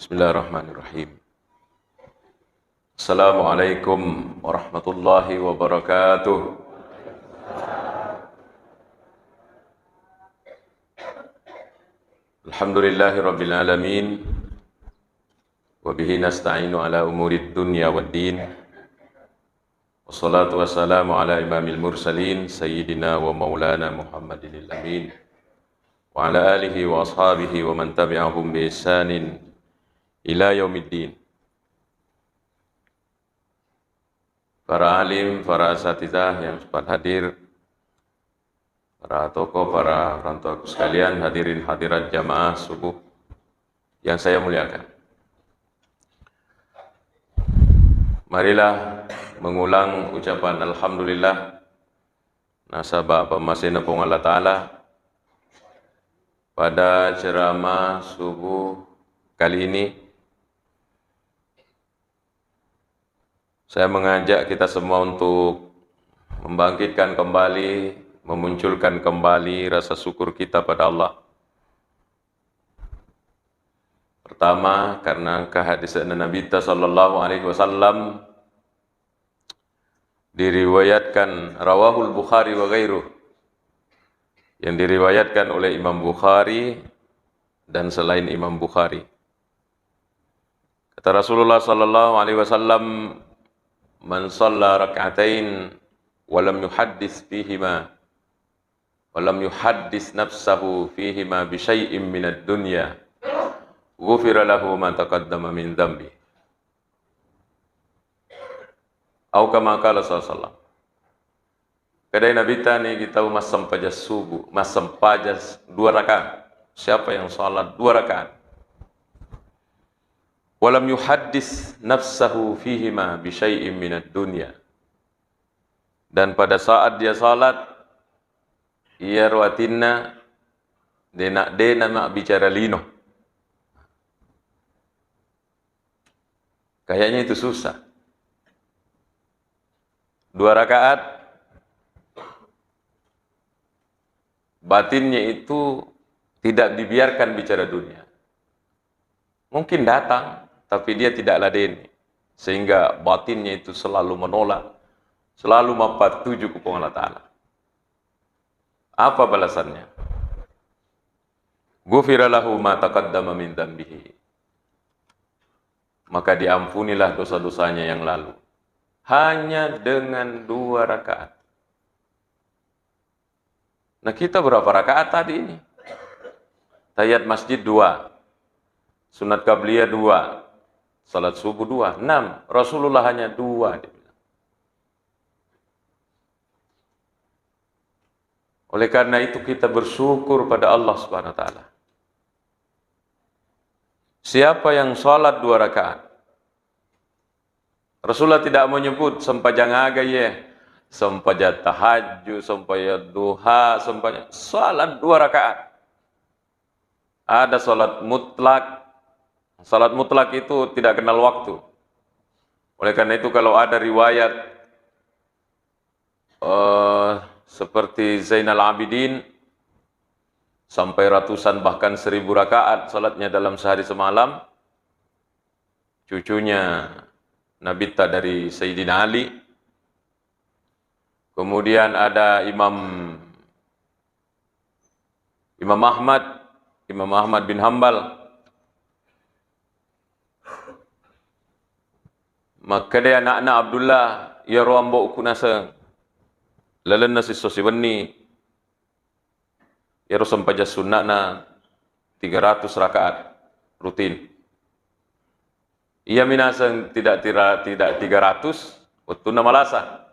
Bismillahirrahmanirrahim. Assalamualaikum warahmatullahi wabarakatuh. Alhamdulillahi rabbil alamin. Wa bihi nasta'inu ala umurid dunya waddin. Wassalatu wassalamu ala imamil mursalin sayyidina wa maulana Muhammadinil amin. Wa ala alihi wa ashabihi wa man tabi'ahum bi ihsanin ila yaumiddin. Para alim, para asatizah yang sempat hadir, para tokoh, para orang tua sekalian, hadirin hadirat jamaah subuh yang saya muliakan. Marilah mengulang ucapan Alhamdulillah nasabah pemasih nepung Allah Ta'ala pada ceramah subuh kali ini. Saya mengajak kita semua untuk membangkitkan kembali, memunculkan kembali rasa syukur kita pada Allah. Pertama, karena kehadisan Nabi sallallahu alaihi wasallam diriwayatkan rawahul Bukhari wa ghairuh, yang diriwayatkan oleh Imam Bukhari dan selain Imam Bukhari. Kata Rasulullah sallallahu alaihi wasallam, man shalla rak'atain wa lam yuhaddis fihima wa lam yuhaddis nafsahu fihima bi syai'in minad dunya ghufira lahu ma taqaddama min dhanbi. Atau kama qala sallallahu. Kadai Nabi tani kita masam pajas subuh, masam pajas 2 rakaat. Siapa yang salat 2 rakaat walam yuhaddis nafsahu fihima bi syai'in minad dunya, dan pada saat dia salat ia ruatinna dena mak bicara lino. Kayaknya itu susah. 2 rakaat batinnya itu tidak dibiarkan bicara dunia. Mungkin datang, tapi dia tidak ladeni, sehingga batinnya itu selalu menolak, selalu mempatuju kepada Allah Ta'ala. Apa balasannya? Ghufira lahu ma taqaddama min dhanbihi. Maka diampunilah dosa-dosanya yang lalu. Hanya dengan 2 rakaat. Nah, kita berapa rakaat tadi ini? Tahiyat masjid 2. Sunat qabliyah 2. Salat subuh 2, 6. Rasulullah hanya 2. Oleh karena itu kita bersyukur pada Allah Subhanahu wa taala. Siapa yang salat 2 rakaat, Rasulullah tidak menyebut sempajang agaye, sempajat tahajud, sempajat duha, sempajat salat 2 rakaat. Ada salat mutlak. Salat mutlak itu tidak kenal waktu. Oleh karena itu kalau ada riwayat seperti Zainal Abidin sampai ratusan bahkan 1000 rakaat salatnya dalam sehari semalam, cucunya Nabita dari Sayyidina Ali. Kemudian ada Imam Ahmad bin Hambal. Maka dia anak-anak Abdullah ya roambok kunasa lalan nasi sosiwani ya rosam pajas sunnahna 300 rakaat rutin. Ia minasang tidak 300 waktu malasa.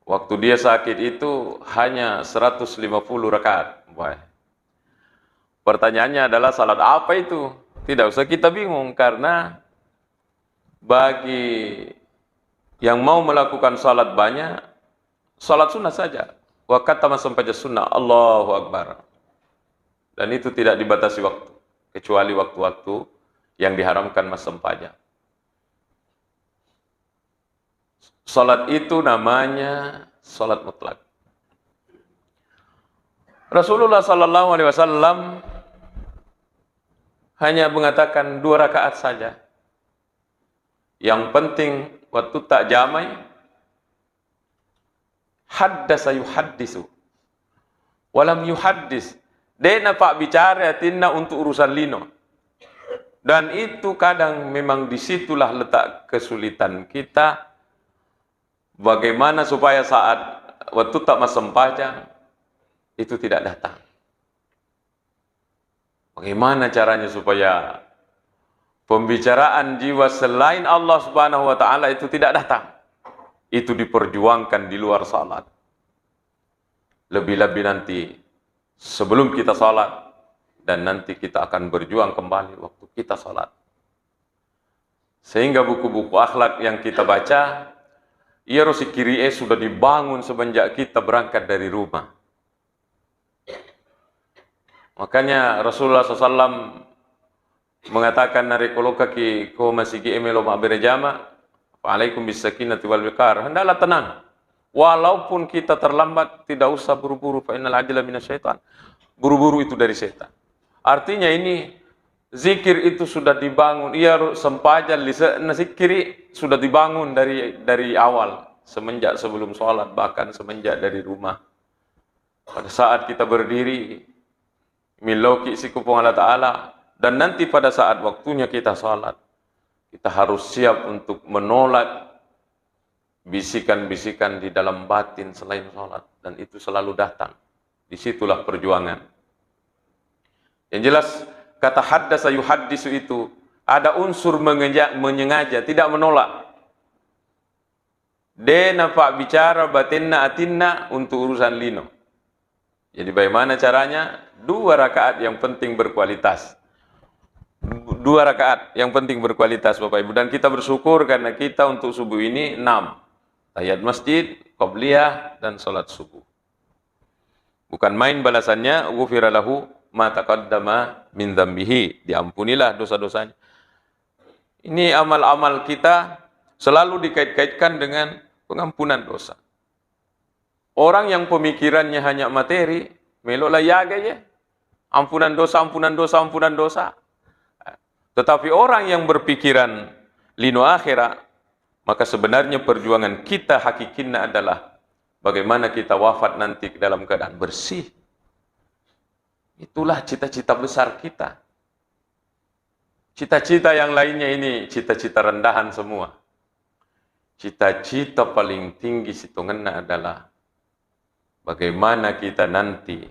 Waktu dia sakit itu hanya 150 rakaat. Pertanyaannya adalah salat apa itu? Tidak usah kita bingung, karena bagi yang mau melakukan salat banyak, salat sunnah saja. Wa katama sampaja sunnah, Allahu Akbar. Dan itu tidak dibatasi waktu, kecuali waktu-waktu yang diharamkan mas sempaja. Salat itu namanya salat mutlak. Rasulullah sallallahu alaihi wasallam hanya mengatakan 2 rakaat saja. Yang penting waktu tak jamai, haddasa yuhaddisu walam yuhaddis. Dena pak bicara tinna untuk urusan lino. Dan itu kadang memang disitulah letak kesulitan kita. Bagaimana supaya saat waktu tak masempajang itu tidak datang. Bagaimana caranya supaya pembicaraan jiwa selain Allah Subhanahu wa taala itu tidak datang. Itu diperjuangkan di luar salat. Lebih-lebih nanti sebelum kita salat dan nanti kita akan berjuang kembali waktu kita salat. Sehingga buku-buku akhlak yang kita baca, ia rosikiri sudah dibangun semenjak kita berangkat dari rumah. Makanya Rasulullah SAW mengatakan narikoloka ki ko masigi emelo berjama, alaikum bisakinati wal wiqar. Hendaklah tenang. Walaupun kita terlambat, tidak usah buru-buru. Fa innal ajla minasyaitan. Buru-buru itu dari setan. Artinya ini zikir itu sudah dibangun. Ia sempajal zikiri sudah dibangun dari awal, semenjak sebelum sholat, bahkan semenjak dari rumah. Pada saat kita berdiri, milauki sikupung Allah Ta'ala, dan nanti pada saat waktunya kita sholat, kita harus siap untuk menolak bisikan-bisikan di dalam batin selain sholat, dan itu selalu datang. Disitulah perjuangan. Yang jelas, kata haddasa yuhaddisu itu ada unsur menyengaja, tidak menolak. Dena pak bicara batinna atinna untuk urusan lino. Jadi bagaimana caranya? 2 rakaat yang penting berkualitas. 2 rakaat yang penting berkualitas Bapak Ibu. Dan kita bersyukur karena kita untuk subuh ini 6. Tahiyat masjid, qabliyah, dan salat subuh. Bukan main balasannya, ghufira lahu ma taqaddama min dzambihi, diampunilah dosa-dosanya. Ini amal-amal kita selalu dikait-kaitkan dengan pengampunan dosa. Orang yang pemikirannya hanya materi, meloklah yaga ya. Ampunan dosa, ampunan dosa, ampunan dosa. Tetapi orang yang berpikiran lino akhirat, maka sebenarnya perjuangan kita hakikinnya adalah bagaimana kita wafat nanti dalam keadaan bersih. Itulah cita-cita besar kita. Cita-cita yang lainnya ini cita-cita rendahan semua. Cita-cita paling tinggi situngannya adalah bagaimana kita nanti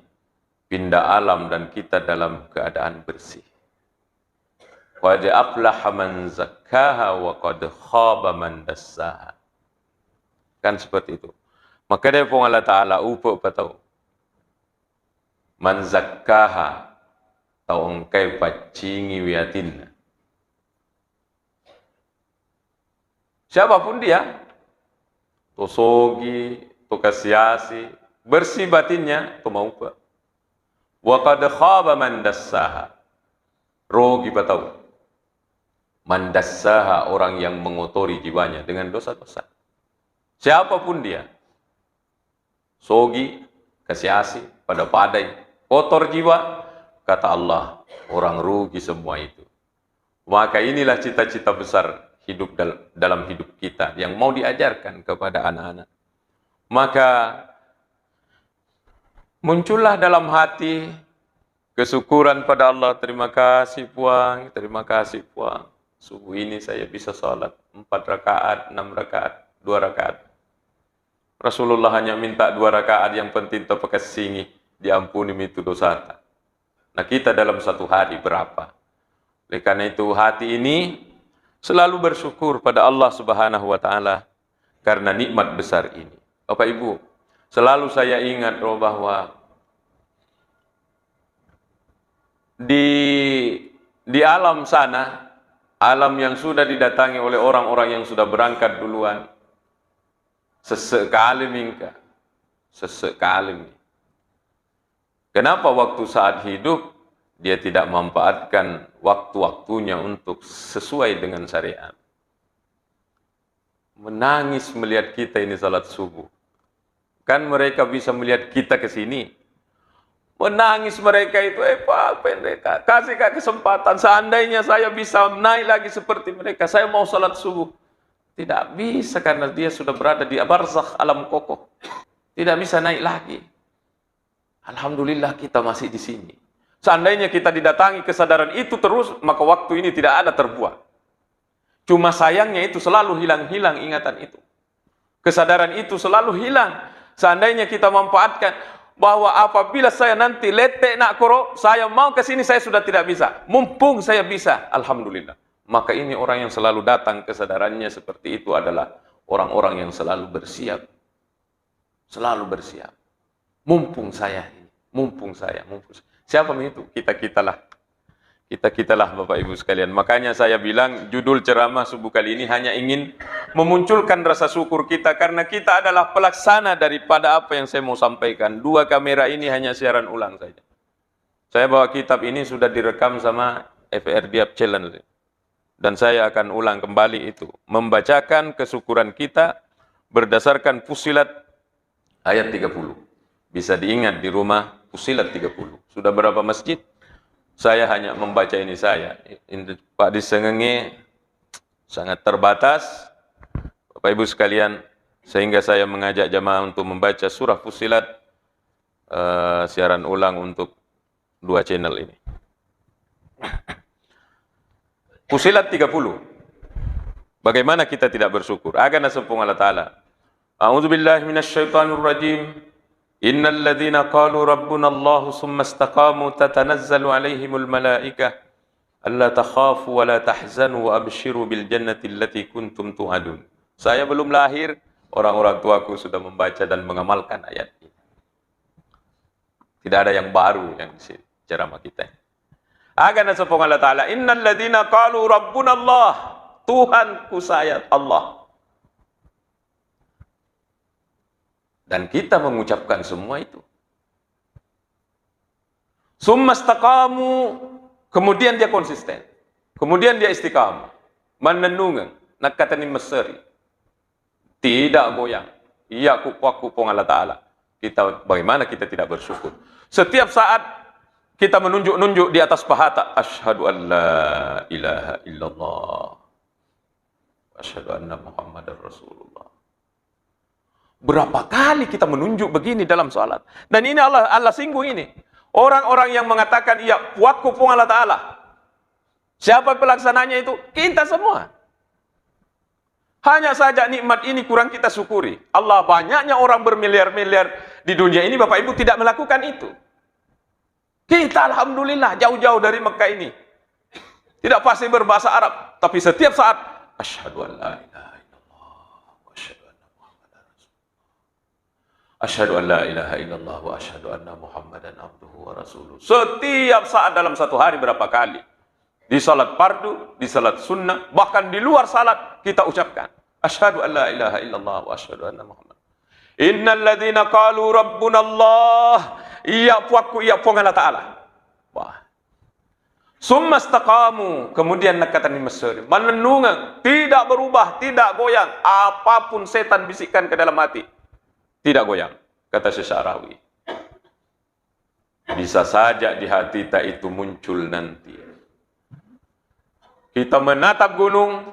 pindah alam dan kita dalam keadaan bersih. Qad aflaha man zakkaha wa qad khaba man dassaha. Kan seperti itu. Maka dia pun Allah Ta'ala upuk patau. Man zakkaha tau engkai pacingi wiatin. Siapapun dia, tosogi, tokasiasi, bersih batinnya, tu mau apa? Wa qad khaba man dassaha. Rogi patau. Man dassaha, orang yang mengotori jiwanya dengan dosa-dosa. Siapapun dia. Sogi, kasiasi, pada padai, kotor jiwa, kata Allah, orang rugi semua itu. Maka inilah cita-cita besar hidup dalam hidup kita yang mau diajarkan kepada anak-anak. Maka muncullah dalam hati kesyukuran pada Allah. Terima kasih Puang, terima kasih Puang. Subuh ini saya bisa sholat 4 rakaat, 6 rakaat, 2 rakaat. Rasulullah hanya minta 2 rakaat, yang penting tak pakai singi, diampuni itu dosa. Nah kita dalam satu hari berapa? Oleh karena itu hati ini selalu bersyukur pada Allah Subhanahu wa Ta'ala karena nikmat besar ini. Bapak Ibu, selalu saya ingat bahwa di alam sana, alam yang sudah didatangi oleh orang-orang yang sudah berangkat duluan, sesek kalim ingka, sesek kalim. Kenapa waktu saat hidup dia tidak memanfaatkan waktu-waktunya untuk sesuai dengan syariat? Menangis melihat kita ini salat subuh. Kan mereka bisa melihat kita ke sini. Menangis mereka itu, Pak, mereka. Kasih Kak kesempatan, seandainya saya bisa naik lagi seperti mereka, saya mau salat subuh. Tidak bisa karena dia sudah berada di barzakh alam kokoh. Tidak bisa naik lagi. Alhamdulillah kita masih di sini. Seandainya kita didatangi kesadaran itu terus, maka waktu ini tidak ada terbuat. Cuma sayangnya itu selalu hilang-hilang ingatan itu. Kesadaran itu selalu hilang. Seandainya kita memanfaatkan bahwa apabila saya nanti letek nak koro, saya mau ke sini, saya sudah tidak bisa. Mumpung saya bisa, alhamdulillah. Maka ini orang yang selalu datang kesadarannya seperti itu adalah orang-orang yang selalu bersiap. Selalu bersiap. Mumpung saya ini, mumpung saya. Siapa itu? Kita-kitalah. Kita-kitalah Bapak Ibu sekalian. Makanya saya bilang judul ceramah subuh kali ini hanya ingin memunculkan rasa syukur kita karena kita adalah pelaksana daripada apa yang saya mau sampaikan. 2 kamera ini hanya siaran ulang saja. Saya bawa kitab ini sudah direkam sama FR Diab Challenge. Dan saya akan ulang kembali itu. Membacakan kesyukuran kita berdasarkan Fussilat ayat 30. Bisa diingat di rumah Fussilat 30. Sudah berapa masjid? Saya hanya membaca ini saya. Pak Disengenge sangat terbatas. Bapak Ibu sekalian, sehingga saya mengajak jamaah untuk membaca surah Fussilat siaran ulang untuk 2 channel ini. Fussilat 30. Bagaimana kita tidak bersyukur? Agana sepung Allah Ta'ala. A'udzubillahi minasyaitonirrajim. Innal ladzina qalu rabbuna Allah summa istaqamu tatanazzalu alaihimul malaikah alla takhafu wa la tahzanu wa abshiru bil jannati allati kuntum tu'adun. Saya belum lahir, orang-orang tuaku sudah membaca dan mengamalkan ayat ini. Tidak ada yang baru yang di ceramah kita. Agana sepung Allah Ta'ala. Innal ladzina qalu rabbuna Allah. Tuhanku saya Allah. Dan kita mengucapkan semua itu. Summa istaqamu, kemudian dia konsisten. Kemudian dia istiqamah. Menenungan, nak kata ni meseri. Tidak goyang. Iya kupu Allah Ta'ala. Kita, bagaimana kita tidak bersyukur? Setiap saat kita menunjuk-nunjuk di atas pahata. Asyhadu an la ilaha illallah. Asyhadu anna Muhammadar Rasulullah. Berapa kali kita menunjuk begini dalam salat. Dan ini Allah singgung ini. Orang-orang yang mengatakan, iya, puakku pun Allah Ta'ala. Siapa pelaksananya itu? Kita semua. Hanya saja nikmat ini kurang kita syukuri. Allah, banyaknya orang bermiliar-miliar di dunia ini, Bapak Ibu tidak melakukan itu. Kita Alhamdulillah jauh-jauh dari Mekah ini. Tidak pasti berbahasa Arab. Tapi setiap saat, asyhadu an la ilaha Asyhadu an la ilaha illallah wa asyhadu anna Muhammadan abduhu wa rasuluh. Setiap saat dalam satu hari berapa kali? Di salat fardu, di salat sunnah, bahkan di luar salat kita ucapkan asyhadu an la ilaha illallah wa asyhadu anna Muhammad. Innal ladzina qalu rabbuna Allah, iya puakku iya puang Allah Ta'ala. Wah. Summa istaqamu, kemudian nak kata ni meseri, menenungan, tidak berubah, tidak goyang, apapun setan bisikkan ke dalam hati. Tidak goyang, kata Syekh Syarawi. Bisa saja di hati kita itu muncul nanti. Kita menatap gunung,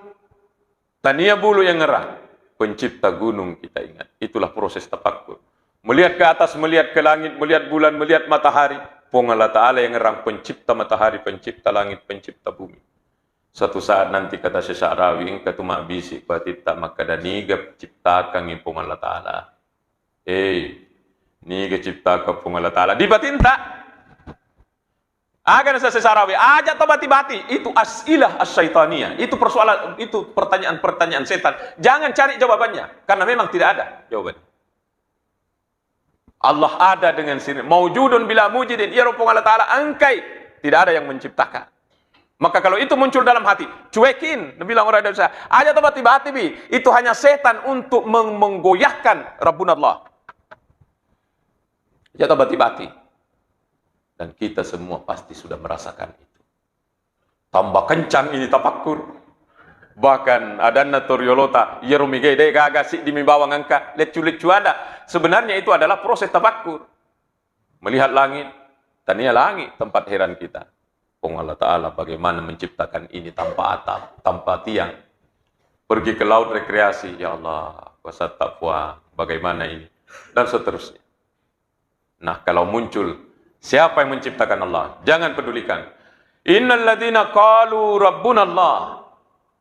tania bulu yang ngerang. Pencipta gunung kita ingat. Itulah proses tafakkur. Melihat ke atas, melihat ke langit, melihat bulan, melihat matahari. Pung Allah Ta'ala yang ngerang, pencipta matahari, pencipta langit, pencipta bumi. Suatu saat nanti kata Syekh Syarawi, katumak bisik patita maka danigap ciptakan ipung Allah Ta'ala. Ni cipta kapung Allah Ta'ala. Di batin tak? Agar saya Syarawi, aja atau bati-bati. Itu asilah asyaitaniyah. Itu persoalan, itu pertanyaan-pertanyaan setan. Jangan cari jawabannya. Karena memang tidak ada jawabannya. Allah ada dengan sini. Maujudun bila mujidin. Ya Rabbung Allah Ta'ala angkai. Tidak ada yang menciptakan. Maka kalau itu muncul dalam hati, cuekin. Bilang orang Indonesia, aja atau bati-bati bi. Itu hanya setan untuk menggoyahkan Rabbun Allah. Jatuh bati-bati. Dan kita semua pasti sudah merasakan itu. Tambah kencang ini tafakkur. Bahkan adanna toriolota yerumige de gagasik di bawang angka lecu-lecu ada. Sebenarnya itu adalah proses tafakkur. Melihat langit, Tania langit tempat heran kita. Pung Allah Ta'ala bagaimana menciptakan ini tanpa atap, tanpa tiang. Pergi ke laut rekreasi, ya Allah, kuasa tak puas, bagaimana ini? Dan seterusnya. Nah, kalau muncul, siapa yang menciptakan Allah? Jangan pedulikan. Innal ladzina qalu rabbuna Allah.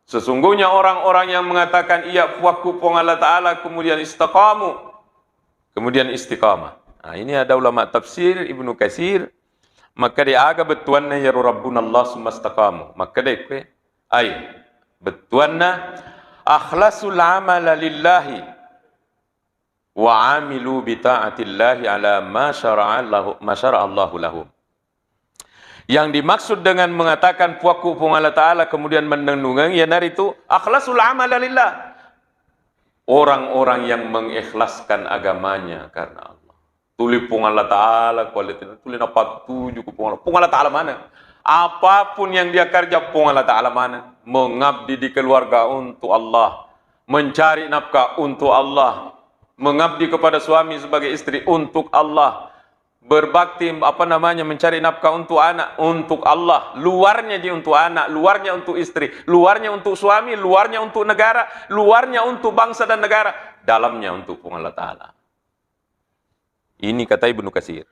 Sesungguhnya orang-orang yang mengatakan iya puaku pung Allah Ta'ala, kemudian istiqamu, kemudian istiqamah. Nah, ini ada ulama tafsir Ibnu Katsir, maka dia aga betuanna ya rabbuna Allah summa istaqamu. Maka dia ke ay betuanna akhlasul amala lillahi wa amilu bi ta'atillahi ala ma syara'a Allahu lahum. Yang dimaksud dengan mengatakan puaku pung Allah Ta'ala kemudian mendengungan ya nari itu akhlasul amala lillah. Orang-orang yang mengikhlaskan agamanya karena Allah. Tuli pung Allah Ta'ala, kualitas tuli apa tujuh pung Allah Ta'ala mana? Apapun yang dia kerja pung Allah Ta'ala mana? Mengabdi di keluarga untuk Allah, mencari nafkah untuk Allah, mengabdi kepada suami sebagai istri untuk Allah, berbakti mencari nafkah untuk anak untuk Allah, luarnya dia untuk anak, luarnya untuk istri, luarnya untuk suami, luarnya untuk negara, luarnya untuk bangsa dan negara, dalamnya untuk pung Allah Ta'ala. Ini kata Ibnu Katsir.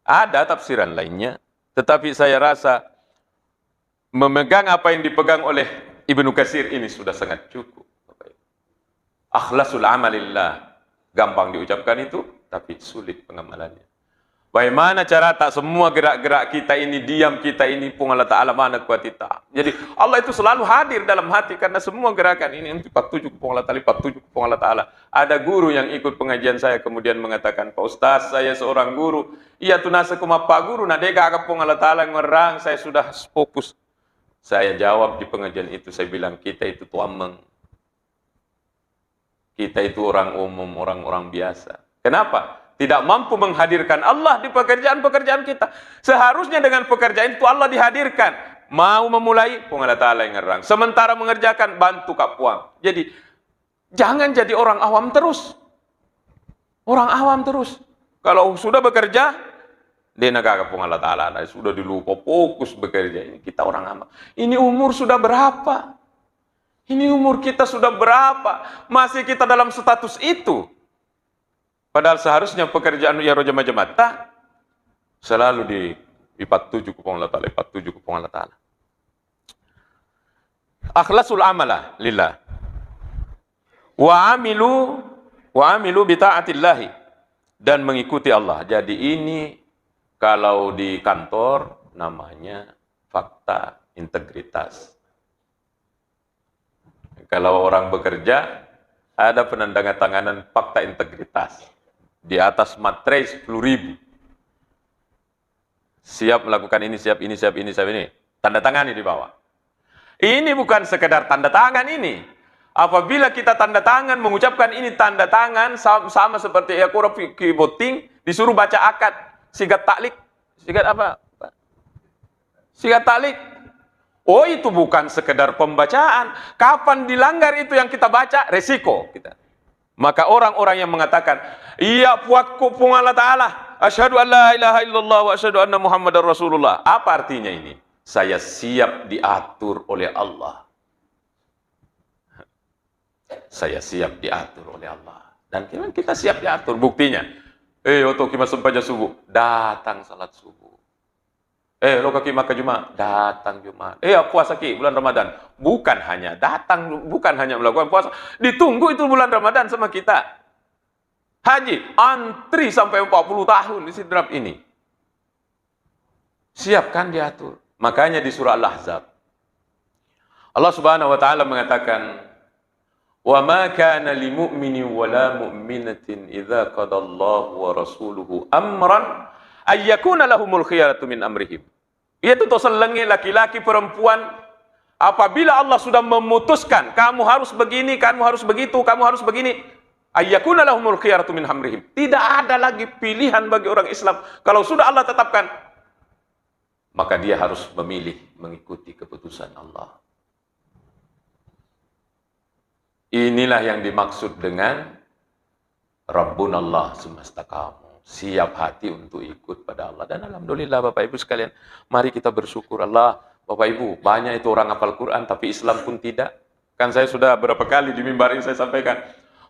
Ada tafsiran lainnya, tetapi saya rasa memegang apa yang dipegang oleh Ibnu Katsir ini sudah sangat cukup. Akhlasul amalillah, gampang diucapkan itu, tapi sulit pengamalannya. Bagaimana cara tak semua gerak-gerak kita ini, diam kita ini, pun Allah Ta'ala mana kuat kita. Jadi Allah itu selalu hadir dalam hati, karena semua gerakan ini untuk patujuk pun Allah Ta'ala, patujuk pun Allah Ta'ala. Ada guru yang ikut pengajian saya, kemudian mengatakan, Pak Ustaz, saya seorang guru. Iya tunasa kuma Pak Guru, nah dega agak pun Allah Ta'ala ngerang, saya sudah fokus. Saya jawab di pengajian itu, saya bilang, kita itu tuameng. Kita itu orang umum, orang-orang biasa. Kenapa? Tidak mampu menghadirkan Allah di pekerjaan-pekerjaan kita. Seharusnya dengan pekerjaan itu Allah dihadirkan. Mau memulai, Allah Ta'ala yang ngerang. Sementara mengerjakan, bantu Kak Puang. Jadi, jangan jadi orang awam terus. Orang awam terus. Kalau sudah bekerja, dia negara Allah Ta'ala. Sudah dilupa, fokus bekerja. Ini kita orang awam. Ini umur sudah berapa? Ini umur kita sudah berapa? Masih kita dalam status itu. Padahal seharusnya pekerjaan ya roja majamata selalu dipatuju kupong Allah Ta'ala, dipatuju kupong Allah Ta'ala. Akhlasul amala lillah. Wa amilu bi ta'atillahi, dan mengikuti Allah. Jadi ini kalau di kantor namanya fakta integritas. Kalau orang bekerja ada penandatanganan fakta integritas. Di atas materai 10.000. Siap melakukan ini, siap ini, siap ini, siap ini. Tanda tangan di bawah. Ini bukan sekedar tanda tangan ini. Apabila kita tanda tangan, mengucapkan ini tanda tangan, sama seperti Yakura Kiboting, disuruh baca akad, sigat taklik. Sigat apa? Sigat taklik. Oh, itu bukan sekedar pembacaan. Kapan dilanggar itu yang kita baca, resiko kita. Maka orang-orang yang mengatakan, iya puakku pun Allah Ta'ala, asyhadu an la ilaha illallah wa asyhadu anna Muhammadar Rasulullah. Apa artinya ini? Saya siap diatur oleh Allah. Saya siap diatur oleh Allah. Dan kita siap diatur. Buktinya, untuk kita sampainya subuh, datang salat subuh. Lo kaki maka Jumat, datang Jumat. Puasa ki bulan Ramadan. Bukan hanya datang, bukan hanya melakukan puasa. Ditunggu itu bulan Ramadan sama kita. Haji, antri sampai 40 tahun di sidrap ini. Siapkan diatur. Makanya di surah Al-Ahzab, Allah Subhanahu wa taala mengatakan, "Wa ma kana lil mu'minin wa la mu'minatin idza qadallahu wa rasuluhu amran ay yakuna lahumul khiyaratu min amrihim." Itu toselengi laki-laki perempuan, apabila Allah sudah memutuskan kamu harus begini, kamu harus begitu, kamu harus begini, ayyakuna lahumul khiyaratu min amrihim. Tidak ada lagi pilihan bagi orang Islam. Kalau sudah Allah tetapkan, maka dia harus memilih mengikuti keputusan Allah. Inilah yang dimaksud dengan Rabbunallah summa istaqamu. siap hati untuk ikut pada Allah. Dan alhamdulillah Bapak Ibu sekalian, mari kita bersyukur Allah. Bapak Ibu, banyak itu orang hafal Quran tapi Islam pun tidak. Kan saya sudah berapa kali di mimbar ini saya sampaikan.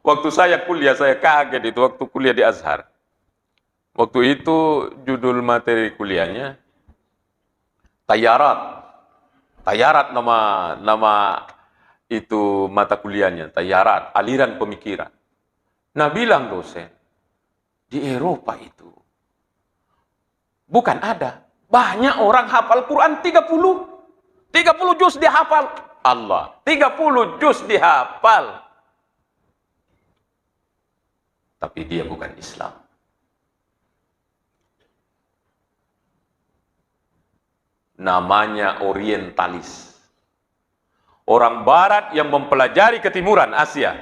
Waktu saya kuliah, saya kaget itu waktu kuliah di Azhar. Waktu itu judul materi kuliahnya Tayarat. Tayarat nama itu mata kuliahnya, Tayarat, aliran pemikiran. Nah, bilang dosen, di Eropa itu bukan ada banyak orang hafal Quran 30 juz dia hafal. Allah, 30 juz dihafal. Tapi dia bukan Islam. Namanya orientalis. Orang barat yang mempelajari ketimuran Asia.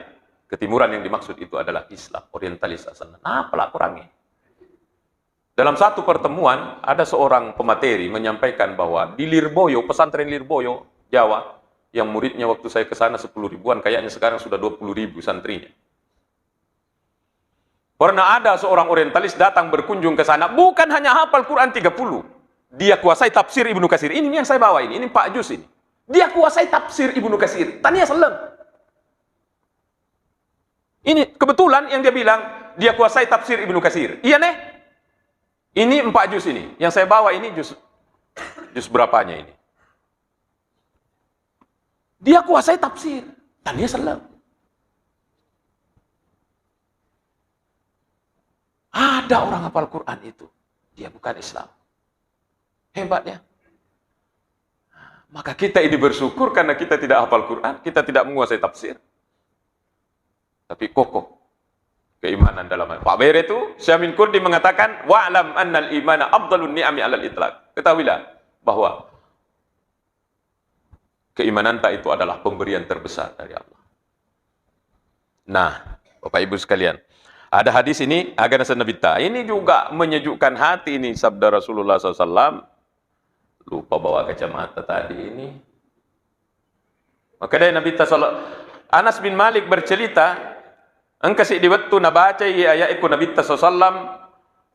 Ketimuran yang dimaksud itu adalah Islam, orientalis asalnya. Nah, pelak orangnya. Dalam satu pertemuan, ada seorang pemateri menyampaikan bahwa di Lirboyo, pesantren Lirboyo, Jawa, yang muridnya waktu saya ke sana 10 ribuan, kayaknya sekarang sudah 20 ribu santrinya. Pernah ada seorang orientalis datang berkunjung ke sana, bukan hanya hafal Quran 30. Dia kuasai tafsir Ibnu Katsir. Ini yang saya bawa ini Pak Jus ini. Dia kuasai tafsir Ibnu Katsir. Tanya selam. Ini kebetulan yang dia bilang, dia kuasai tafsir Ibnu Katsir. Iya nih? Ini 4 juz ini. Yang saya bawa ini juz berapanya ini? Dia kuasai tafsir. Tanya selam. Ada orang hafal Quran itu. Dia bukan Islam. Hebatnya. Maka kita ini bersyukur karena kita tidak hafal Quran, kita tidak menguasai tafsir. Tapi kokoh keimanan dalam Pak Bere itu, Syamin Kurdi mengatakan, wa'lam annal imana afdalun ni'ami 'alal itlaq. Ketahuilah bahwa keimanan itu adalah pemberian terbesar dari Allah. Nah, Bapak Ibu sekalian, ada hadis ini, agama Nabita. Ini juga menyejukkan hati ini, sabda Rasulullah SAW. Lupa bawa kacamata tadi ini. Maka dari Nabi SAW, Anas bin Malik bercerita, engkau di waktu nabaca ayat Nabi SAW,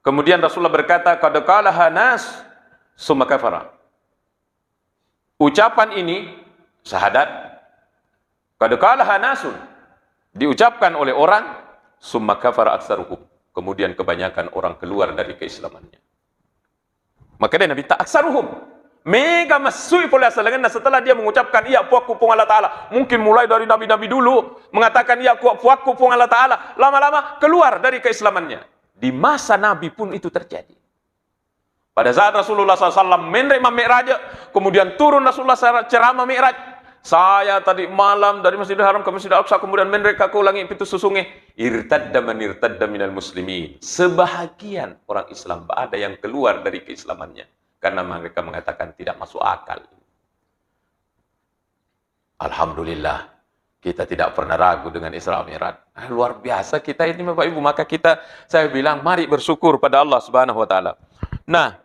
kemudian Rasulullah berkata, qad qalaha nas summa kafara. Ucapan ini, syahadat, qad qalaha nasun, diucapkan oleh orang, summa kafara aktsaruhum. Kemudian kebanyakan orang keluar dari keislamannya. Maka dia Nabi tak aktsaruhum. Mega masui pola asalangan setelah dia mengucapkan iya puakku pun Allah Ta'ala. Mungkin mulai dari Nabi-Nabi dulu mengatakan iya puakku pun Allah Ta'ala. Lama-lama keluar dari keislamannya. Di masa Nabi pun itu terjadi. Pada saat Rasulullah SAW menerima Mi'raj, kemudian turun Rasulullah ceramah Mi'raj. Saya tadi malam dari Masjidil Haram ke Masjidil Aqsa, kemudian mereka ke langit pintu susungnya. Irtadda man irtadda minal muslimin. Sebahagian orang Islam ada yang keluar dari keislamannya karena mereka mengatakan tidak masuk akal. Alhamdulillah, kita tidak pernah ragu dengan Isra Mi'raj. Luar biasa kita ini Bapak Ibu. Maka saya bilang mari bersyukur pada Allah Subhanahu wa taala. Nah,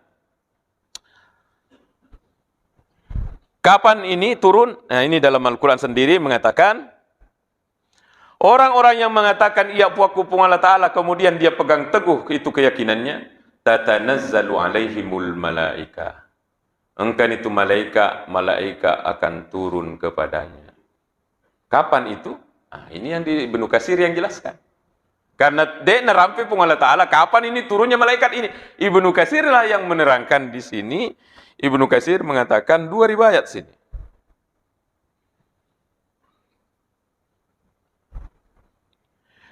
kapan ini turun? Nah, ini dalam Al-Quran sendiri mengatakan, orang-orang yang mengatakan iya puakku pun Allah Ta'ala, kemudian dia pegang teguh itu keyakinannya, tatanazzalu alaihimul malaika. Engkan itu malaika akan turun kepadanya. Kapan itu? Nah, ini yang di Ibnu Katsir yang jelaskan. Karena dia nerampi pun Allah Ta'ala, kapan ini turunnya malaikat ini? Ibnu Katsir lah yang menerangkan di sini. Ibnu Katsir mengatakan 2 riwayat sini.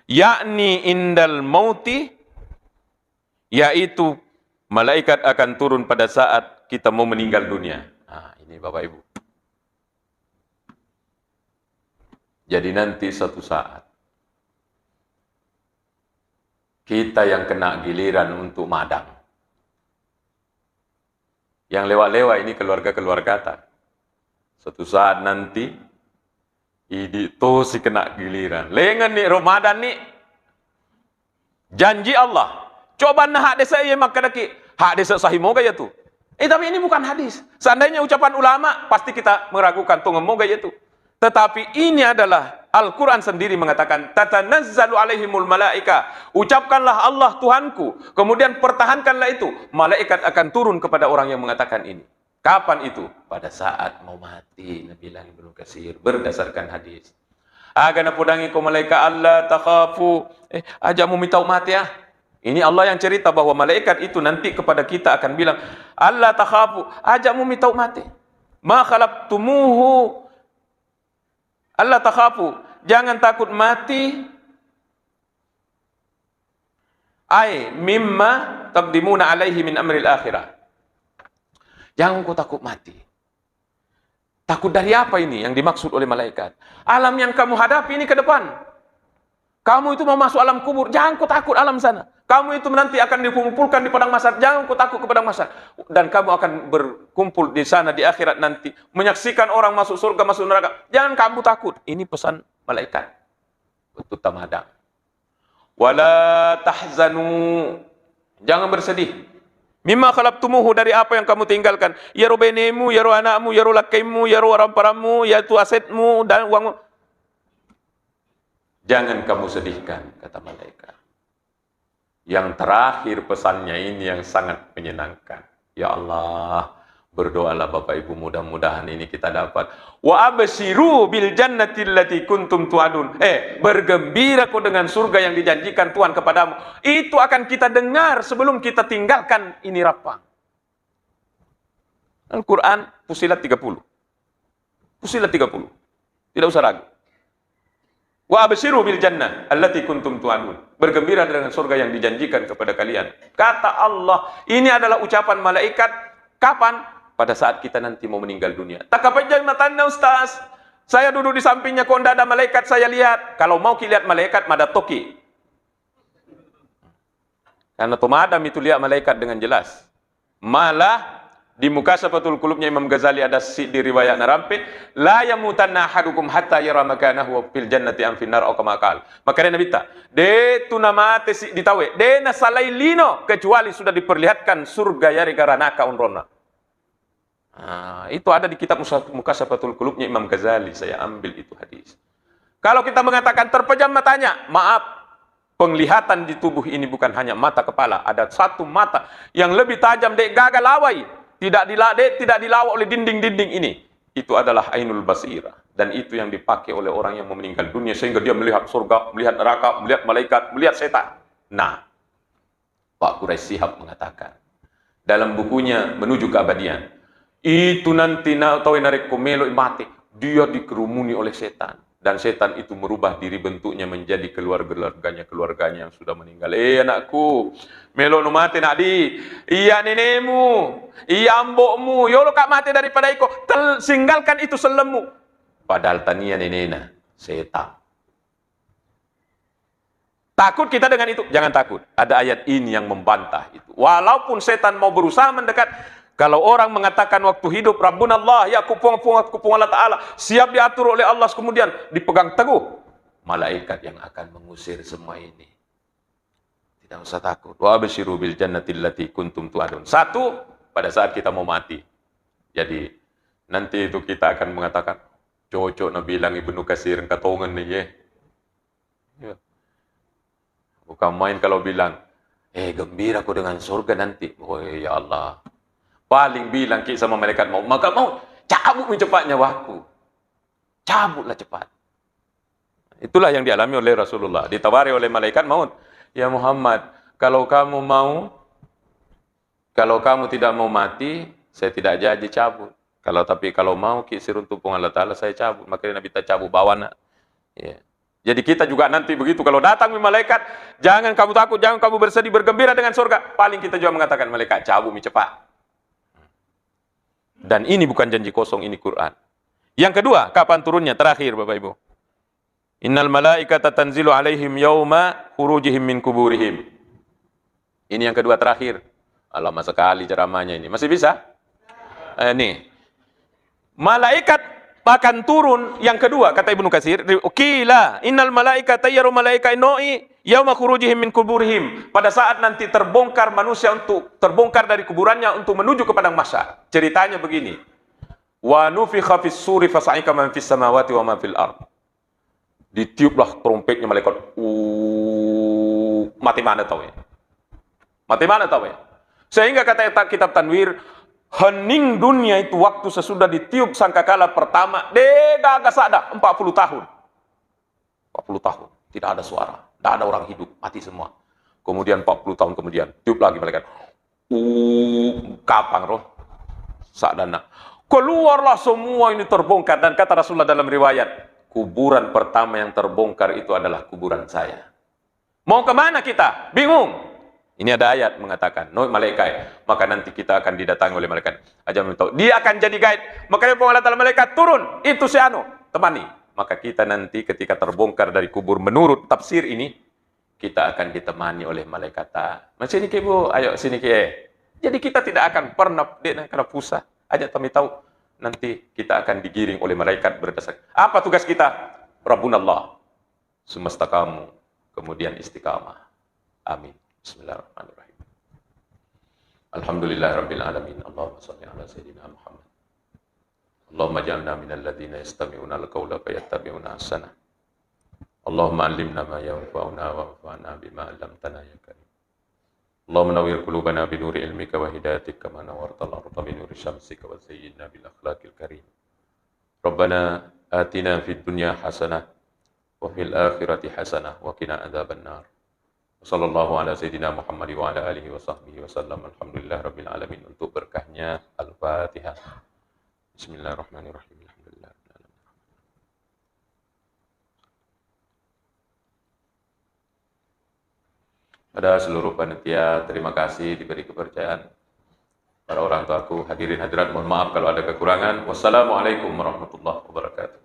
Yakni indal mauti, yaitu malaikat akan turun pada saat kita mau meninggal dunia. Nah, ini Bapak Ibu. Jadi nanti suatu saat kita yang kena giliran untuk madang. Yang lewat-lewat ini keluarga-keluarga kata. Suatu saat nanti itu si kena giliran. Lengan nih Ramadan nih. Janji Allah. Coba nah hak desa iya maka daki. Hak desa sahih moga ya tuh. Tapi ini bukan hadis. Seandainya ucapan ulama pasti kita meragukan tuh moga ya tuh. Tetapi ini adalah Al-Quran sendiri mengatakan, tatanazzalu alaihimul malaika. Ucapkanlah Allah Tuhanku, kemudian pertahankanlah itu. Malaikat akan turun kepada orang yang mengatakan ini. Kapan itu? Pada saat mau mati, Nabi bilang Ibnu Katsir, berdasarkan hadis. Agana podangi ko malaikat Allah takhafu. Ajamu mitau mati ya. Ini Allah yang cerita bahwa malaikat itu nanti kepada kita akan bilang, Allah takhafu, ajamu mitau mati. Ma khalaqtumuhu. Allah takhafu, jangan takut mati. Ai mimma taqdimuna alaihi min amril akhirah. Jangan kau takut mati. Takut dari apa ini yang dimaksud oleh malaikat? Alam yang kamu hadapi ini ke depan. Kamu itu mau masuk alam kubur, jangan kau takut alam sana. Kamu itu nanti akan dikumpulkan di padang mahsyar, jangan kau takut ke padang mahsyar. Dan kamu akan berkumpul di sana di akhirat nanti, menyaksikan orang masuk surga, masuk neraka. Jangan kamu takut. Ini pesan malaikat. Betul tamadang. Wala tahzanu. Jangan bersedih. Mimma khalaqtumuhu, dari apa yang kamu tinggalkan. Ya ro benemu, ya ro anakmu, ya ro lakaimu, ya ro ramparamu, ya tu asetmu dan uangmu. Jangan kamu sedihkan, kata malaikat. Yang terakhir pesannya ini yang sangat menyenangkan. Ya Allah, berdoalah Bapak Ibu, mudah-mudahan ini kita dapat. Wa absyiru bil jannati allati kuntum tu'adun. Bergembira kau dengan surga yang dijanjikan Tuhan kepadamu. Itu akan kita dengar sebelum kita tinggalkan ini rapang. Al-Quran Fussilat 30. Fussilat 30. Tidak usah ragu. Wa absyiru bil jannah allati kuntum tu'adun. Bergembira dengan surga yang dijanjikan kepada kalian. Kata Allah, ini adalah ucapan malaikat. Kapan? Pada saat kita nanti mau meninggal dunia. Takapajang matanda Ustaz. Saya duduk di sampingnya, kok tidak ada malaikat, saya lihat. Kalau mau lihat malaikat, mada toki. Karena Tomadam itu lihat malaikat dengan jelas. Malah di Mukashafatul Qulubnya Imam Ghazali ada di riwayat narampe, la yamutanna ahadukum hatta yara makanahu fil jannati am finnar au kama qala. Maka Nabi ta, de tunamate si ditawe, de na salailino kecuali sudah diperlihatkan surga yari garanaka unrona. Itu ada di kitab Mukashafatul Qulubnya Imam Ghazali, saya ambil itu hadis. Kalau kita mengatakan terpejam matanya, maaf, penglihatan di tubuh ini bukan hanya mata kepala, ada satu mata yang lebih tajam dek gagal lawai. Tidak dilawak oleh dinding-dinding ini. Itu adalah ainul basirah. Dan itu yang dipakai oleh orang yang mau meninggal dunia. Sehingga dia melihat surga, melihat neraka, melihat malaikat, melihat setan. Nah, Pak Quraisy Shihab mengatakan, dalam bukunya Menuju Keabadian, itu nanti tahu narik komelo mati. Dia dikerumuni oleh setan. Dan setan itu merubah diri bentuknya menjadi keluarganya yang sudah meninggal. Anakku, melo no mati nak di. Iya nenekmu, iya ambokmu, yolo kak mati daripada iko. Singgalkan itu selemu. Padahal tania nenena, setan. Takut kita dengan itu? Jangan takut. Ada ayat ini yang membantah itu. Walaupun setan mau berusaha mendekat, kalau orang mengatakan waktu hidup Rabbunallah, ya kupung Allah Ta'ala, siap diatur oleh Allah, kemudian dipegang teguh, malaikat yang akan mengusir semua ini. Tidak usah takut. Wa absyiru bil jannati allati kuntum tu'adun. Satu, pada saat kita mau mati. Jadi nanti itu kita akan mengatakan, cocok na bilang Ibnu Katsir katongan nih ya. Bukan main kalau bilang, gembira aku dengan surga nanti. Oh ya Allah. Paling bilang sama malaikat maut, maka mau cabut cepatnya nyawaku. Cabutlah cepat. Itulah yang dialami oleh Rasulullah. Ditawari oleh malaikat maut. Ya Muhammad, kalau kamu tidak mau mati, saya tidak jadi cabut. Tapi kalau mau kisir untuk Allah Ta'ala, saya cabut. Makanya Nabi tak cabut bawana. Ya. Jadi kita juga nanti begitu. Kalau datang malaikat, jangan kamu takut, jangan kamu bersedih, bergembira dengan surga. Paling kita juga mengatakan, malaikat cabut cepat. Dan ini bukan janji kosong, ini Quran. Yang kedua, kapan turunnya? Terakhir Bapak Ibu. Innal malaikata tanzilu alaihim yauma khurujihim min kuburihim. Ini yang kedua terakhir. Lama sekali ceramahnya ini. Masih bisa? Nih. Malaikat akan turun yang kedua, kata Ibnu Katsir. Qila innal malaikata yaru malaika noi yauma khurujihim min kuburihim. Pada saat nanti terbongkar manusia terbongkar dari kuburannya untuk menuju ke padang mahsyar. Ceritanya begini. Wa nufikha fis suri fasa'ika man fis samawati wa man fil ard. ditiuplah trompetnya malaikat. Mati mana tahu ya? Mati mana tahu ya? Sehingga kata kitab Tanwir, hening dunia itu waktu sesudah ditiup sangkakala pertama, gagak ada 40 tahun. 40 tahun, tidak ada suara, tidak ada orang hidup, mati semua. Kemudian 40 tahun kemudian, tiup lagi malaikat. Kapang roh? Sadana. Keluarlah semua ini terbongkar. Dan kata Rasulullah dalam riwayat, kuburan pertama yang terbongkar itu adalah kuburan saya. Mau kemana kita? Bingung. Ini ada ayat mengatakan, no malaikat, maka nanti kita akan didatangi oleh malaikat. Aja tahu, dia akan jadi guide. Makanya penglihatan malaikat turun, itu si anu, temani. Maka kita nanti ketika terbongkar dari kubur menurut tafsir ini, kita akan ditemani oleh malaikat. Macam ini ke bu, ayo sini ke. Jadi kita tidak akan pernah karena pusat. Aja kami tahu nanti kita akan digiring oleh malaikat berdasarkan. Apa tugas kita? Rabbunallah, semesta kamu, kemudian istiqamah. Amin. Bismillahirrahmanirrahim. Alhamdulillahirabbil alamin. Allahumma shalli ala sayyidina Muhammad. Allahumma ja'alna minal ladzina yastami'una al-qawla fayattabi'una ahsana. Allahumma 'allimna ma yanfa'una wanfa'na bima 'allamtana ya karim. Allahumma nawwir qulubana bi nuri ilmika wa hidayatika kama nawwarta al-ardha bi nuri syamsika wa zayyinna bil akhlaqil karim. Rabbana atina fid dunya hasanah wa fil akhirati hasanah wa qina adzabannar. Sallallahu ala sayyidina Muhammad wa ala alihi wa sahbihi wa sallam. Alhamdulillah rabbil alamin. Untuk berkahnya Al-Fatihah. Bismillahirrahmanirrahim. Alhamdulillah. Pada seluruh panitia, terima kasih diberi kepercayaan. Para orang tuaku, hadirin hadirat, mohon maaf kalau ada kekurangan. Wassalamualaikum warahmatullahi wabarakatuh.